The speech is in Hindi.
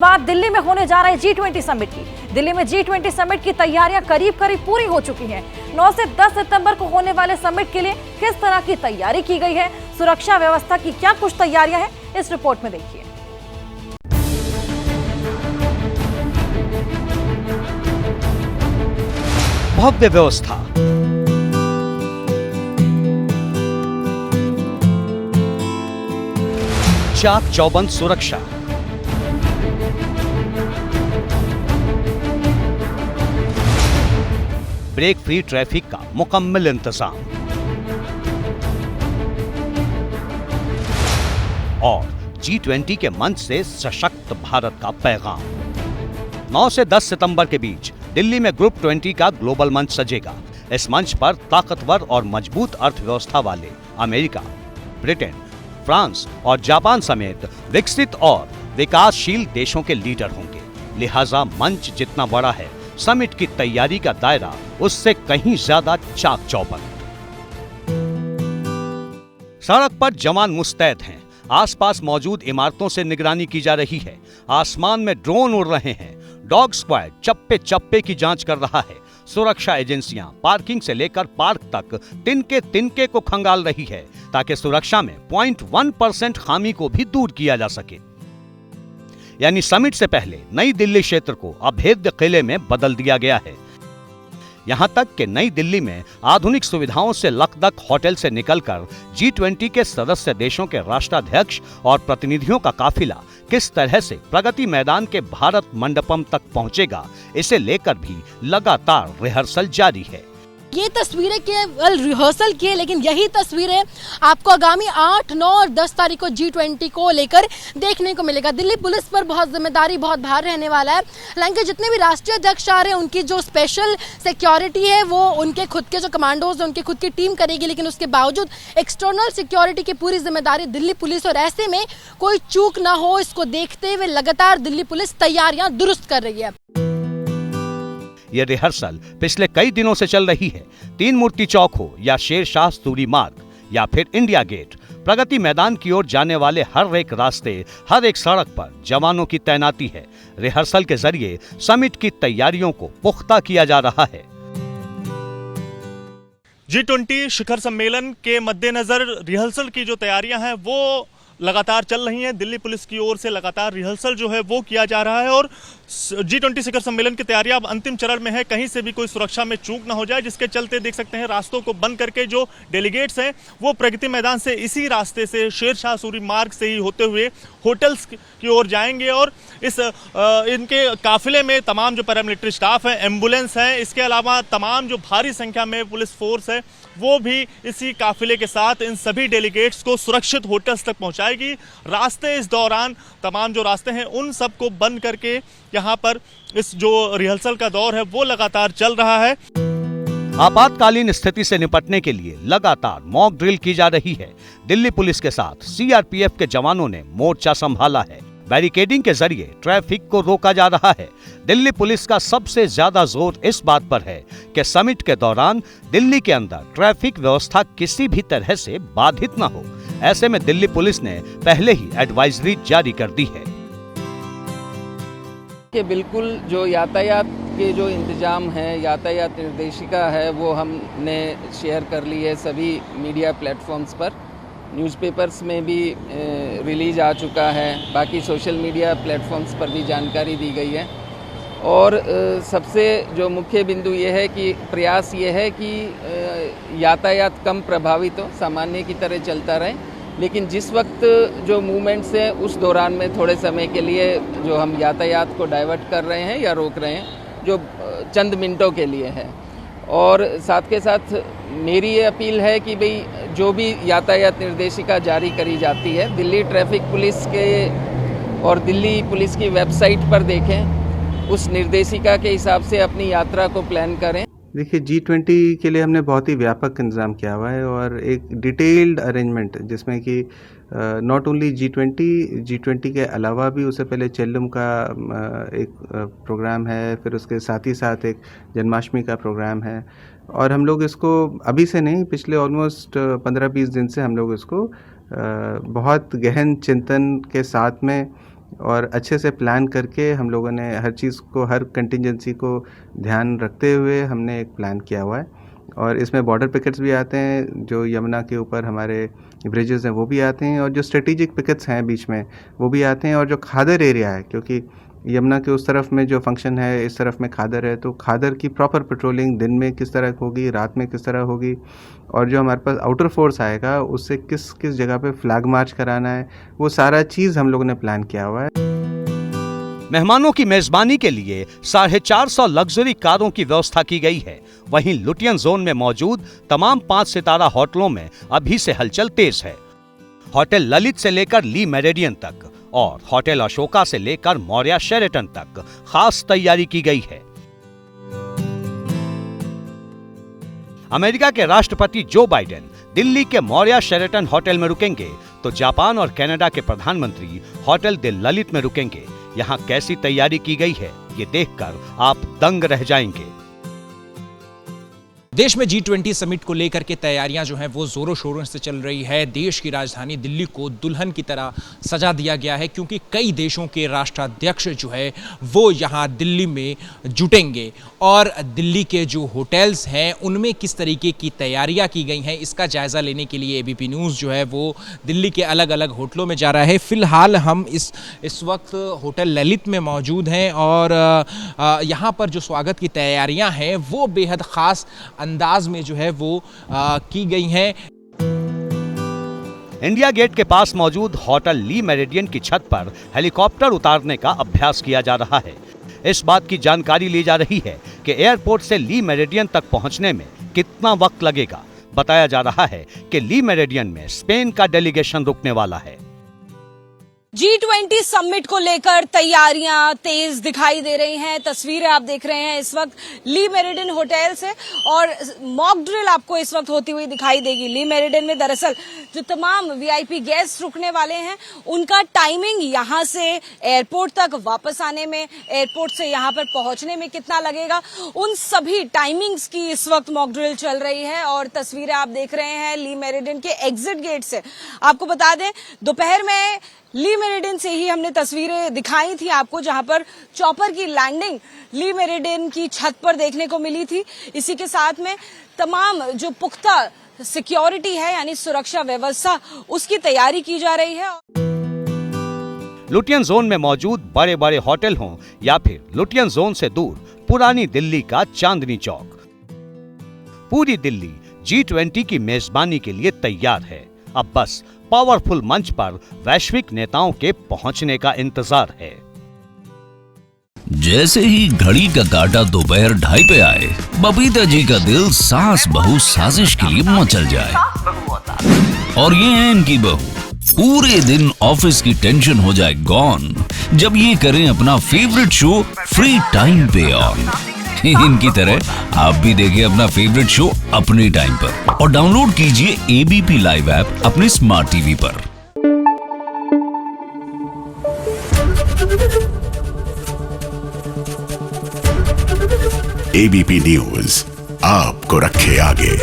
बात दिल्ली में होने जा रहे G20 समिट की। दिल्ली में G20 समिट की तैयारियां करीब करीब पूरी हो चुकी हैं। 9 से 10 सितंबर को होने वाले समिट के लिए किस तरह की तैयारी की गई है, सुरक्षा व्यवस्था की क्या कुछ तैयारियां हैं, इस रिपोर्ट में देखिए। भव्य व्यवस्था, चाक चौबंद सुरक्षा, ब्रेक फ्री ट्रैफिक का मुकम्मल इंतजाम और G20 के मंच से सशक्त भारत का पैगाम। 9 से 10 सितंबर के बीच दिल्ली में ग्रुप 20 का ग्लोबल मंच सजेगा। इस मंच पर ताकतवर और मजबूत अर्थव्यवस्था वाले अमेरिका, ब्रिटेन, फ्रांस और जापान समेत विकसित और विकासशील देशों के लीडर होंगे। लिहाजा मंच जितना बड़ा है, समिट की तैयारी का दायरा उससे कहीं ज्यादा चाक चौबंद। सड़क पर जवान मुस्तैद हैं। आसपास मौजूद इमारतों से निगरानी की जा रही है। आसमान में ड्रोन उड़ रहे हैं। डॉग स्क्वाड चप्पे चप्पे की जांच कर रहा है। सुरक्षा एजेंसियां पार्किंग से लेकर पार्क तक तिनके तिनके को खंगाल रही है, ताकि सुरक्षा में 0.1% खामी को भी दूर किया जा सके। यानी समिट से पहले नई दिल्ली क्षेत्र को अभेद्य किले में बदल दिया गया है। यहां तक कि नई दिल्ली में आधुनिक सुविधाओं से लकदक होटल से निकलकर G20 के सदस्य देशों के राष्ट्राध्यक्ष और प्रतिनिधियों का काफिला किस तरह से प्रगति मैदान के भारत मंडपम तक पहुंचेगा, इसे लेकर भी लगातार रिहर्सल जारी है। ये तस्वीरें केवल रिहर्सल की है, लेकिन यही तस्वीरें आपको आगामी 8, 9 और 10 तारीख को G20 को लेकर देखने को मिलेगा। दिल्ली पुलिस पर बहुत जिम्मेदारी, बहुत भार रहने वाला है। हालांकि जितने भी राष्ट्रीय अध्यक्ष आ रहे हैं, उनकी जो स्पेशल सिक्योरिटी है वो उनके खुद के जो कमांडोज हैं, उनकी खुद की टीम करेगी, लेकिन उसके बावजूद एक्सटर्नल सिक्योरिटी की पूरी जिम्मेदारी दिल्ली पुलिस, और ऐसे में कोई चूक ना हो, इसको देखते हुए लगातार दिल्ली पुलिस तैयारियां दुरुस्त कर रही है। यह रिहर्सल पिछले कई दिनों से चल रही है। तीन मूर्ति चौक हो या शेर शाह सूरी मार्ग या फिर इंडिया गेट, प्रगति मैदान की ओर जाने वाले हर एक रास्ते, हर एक सड़क पर जवानों की तैनाती है। रिहर्सल के जरिए समिट की तैयारियों को पुख्ता किया जा रहा है। G20 शिखर सम्मेलन के मद्देनजर रिहर्सल की जो तैयारियां हैं वो लगातार चल रही हैं। दिल्ली पुलिस की ओर से लगातार रिहर्सल जो है वो किया जा रहा है और G20 शिखर सम्मेलन की तैयारियां अब अंतिम चरण में है। कहीं से भी कोई सुरक्षा में चूक ना हो जाए, जिसके चलते देख सकते हैं रास्तों को बंद करके जो डेलीगेट्स हैं वो प्रगति मैदान से इसी रास्ते से शेर शाह सूरी मार्ग से ही होते हुए होटल्स की ओर जाएंगे और इनके काफिले में तमाम जो पैरामिलिट्री स्टाफ है, एम्बुलेंस है, इसके अलावा तमाम जो भारी संख्या में पुलिस फोर्स है वो भी इसी काफिले के साथ इन सभी डेलीगेट्स को सुरक्षित होटल्स तक पहुंचाएगी। रास्ते इस दौरान तमाम जो रास्ते हैं उन सबको बंद करके यहाँ पर इस जो रिहर्सल का दौर है वो लगातार चल रहा है। आपातकालीन स्थिति से निपटने के लिए लगातार मॉक ड्रिल की जा रही है। दिल्ली पुलिस के साथ CRPF के जवानों ने मोर्चा संभाला है। बैरिकेडिंग के जरिए ट्रैफिक को रोका जा रहा है। दिल्ली पुलिस का सबसे ज्यादा जोर इस बात पर है कि समिट के दौरान दिल्ली के अंदर ट्रैफिक व्यवस्था किसी भी तरह से बाधित न हो। ऐसे में दिल्ली पुलिस ने पहले ही एडवाइजरी जारी कर दी है कि बिल्कुल जो यातायात के जो इंतजाम है, यातायात निर्देशिका है, वो हमने शेयर कर ली है सभी मीडिया प्लेटफॉर्म्स पर। न्यूज़पेपर्स में भी रिलीज आ चुका है, बाकी सोशल मीडिया प्लेटफॉर्म्स पर भी जानकारी दी गई है। और सबसे जो मुख्य बिंदु ये है कि प्रयास ये है कि यातायात कम प्रभावित हो, सामान्य की तरह चलता रहे, लेकिन जिस वक्त जो मूवमेंट्स हैं उस दौरान में थोड़े समय के लिए जो हम यातायात को डाइवर्ट कर रहे हैं या रोक रहे हैं, जो चंद मिनटों के लिए है। और साथ के साथ मेरी ये अपील है कि भाई जो भी यातायात निर्देशिका जारी करी जाती है, दिल्ली ट्रैफिक पुलिस के और दिल्ली पुलिस की वेबसाइट पर देखें, उस निर्देशिका के हिसाब से अपनी यात्रा को प्लान करें। देखिए, G20 के लिए हमने बहुत ही व्यापक इंतज़ाम किया हुआ है और एक डिटेल्ड अरेंजमेंट, जिसमें कि नॉट ओनली G20 के अलावा भी उससे पहले चेल्लम का एक प्रोग्राम है, फिर उसके साथ ही साथ एक जन्माष्टमी का प्रोग्राम है। और हम लोग इसको अभी से नहीं, पिछले ऑलमोस्ट 15-20 दिन से हम लोग इसको बहुत गहन चिंतन के साथ में और अच्छे से प्लान करके हम लोगों ने हर चीज़ को, हर कंटिजेंसी को ध्यान रखते हुए हमने एक प्लान किया हुआ है। और इसमें बॉर्डर पिकेट्स भी आते हैं, जो यमुना के ऊपर हमारे ब्रिजेज़ हैं वो भी आते हैं, और जो स्ट्रेटेजिक पिकेट्स हैं बीच में वो भी आते हैं, और जो खादर एरिया है, क्योंकि यमुना के उस तरफ में जो फंक्शन है, इस तरफ में खादर है, तो खादर की प्रॉपर पेट्रोलिंग दिन में किस तरह होगी, रात में किस तरह होगी, और जो हमारे पास आउटर फोर्स आएगा उससे किस किस जगह पे फ्लैग मार्च कराना है, वो सारा चीज़ हम लोगों ने प्लान किया हुआ है। मेहमानों की मेजबानी के लिए 450 लग्जरी कारों की व्यवस्था की गई है। वहीं लुटियन जोन में मौजूद तमाम 5 सितारा होटलों में अभी से हलचल तेज है। होटल ललित से लेकर ली मेरिडियन तक और होटल अशोका से लेकर मौर्या शेरेटन तक खास तैयारी की गई है। अमेरिका के राष्ट्रपति जो बाइडेन दिल्ली के मौर्या शेरेटन होटल में रुकेंगे, तो जापान और कनाडा के प्रधानमंत्री होटल दिल ललित में रुकेंगे। यहाँ कैसी तैयारी की गई है, ये देखकर आप दंग रह जाएंगे। देश में G20 समिट को लेकर के तैयारियां जो हैं वो जोरों शोरों से चल रही है। देश की राजधानी दिल्ली को दुल्हन की तरह सजा दिया गया है, क्योंकि कई देशों के राष्ट्राध्यक्ष जो है वो यहाँ दिल्ली में जुटेंगे, और दिल्ली के जो होटल्स हैं उनमें किस तरीके की तैयारियां की गई हैं, इसका जायज़ा लेने के लिए ABP न्यूज़ जो है वो दिल्ली के अलग अलग होटलों में जा रहा है। फिलहाल हम इस वक्त होटल ललित में मौजूद हैं, और यहाँ पर जो स्वागत की तैयारियाँ हैं वो बेहद ख़ास अंदाज में जो है वो की गई हैं। इंडिया गेट के पास मौजूद होटल ली मेरिडियन की छत पर हेलीकॉप्टर उतारने का अभ्यास किया जा रहा है। इस बात की जानकारी ली जा रही है कि एयरपोर्ट से ली मेरिडियन तक पहुंचने में कितना वक्त लगेगा। बताया जा रहा है कि ली मेरिडियन में स्पेन का डेलीगेशन रुकने वाला है। G20 समिट को लेकर तैयारियां तेज दिखाई दे रही हैं। तस्वीरें आप देख रहे हैं इस वक्त ली मेरिडियन होटल से, और मॉक ड्रिल आपको इस वक्त होती हुई दिखाई देगी। ली मेरिडियन में दरअसल जो तमाम VIP गेस्ट रुकने वाले हैं उनका टाइमिंग यहां से एयरपोर्ट तक वापस आने में, एयरपोर्ट से यहां पर पहुंचने में कितना लगेगा, उन सभी टाइमिंग्स की इस वक्त मॉक ड्रिल चल रही है। और तस्वीरें आप देख रहे हैं ली मेरिडियन के एग्जिट गेट से। आपको बता दें, दोपहर में ली मेरिडियन से ही हमने तस्वीरें दिखाई थी आपको, जहां पर चॉपर की लैंडिंग ली मेरिडियन की छत पर देखने को मिली थी। इसी के साथ में तमाम जो पुख्ता सिक्योरिटी है, यानी सुरक्षा व्यवस्था, उसकी तैयारी की जा रही है। लुटियन जोन में मौजूद बड़े बड़े होटल हों या फिर लुटियन जोन से दूर पुरानी दिल्ली का चांदनी चौक, पूरी दिल्ली G20 की मेजबानी के लिए तैयार है। अब बस पावरफुल मंच पर वैश्विक नेताओं के पहुंचने का इंतजार है। जैसे ही घड़ी का काटा दोपहर 2:30 पे आए, बबीता जी का दिल सास बहू साजिश के लिए मचल जाए। और ये है इनकी बहू, पूरे दिन ऑफिस की टेंशन हो जाए गॉन जब ये करें अपना फेवरेट शो फ्री टाइम पे ऑन। इनकी तरह आप भी देखिए अपना फेवरेट शो अपने टाइम पर, और डाउनलोड कीजिए ABP लाइव ऐप अपने स्मार्ट टीवी पर। ABP न्यूज़ आपको रखे आगे।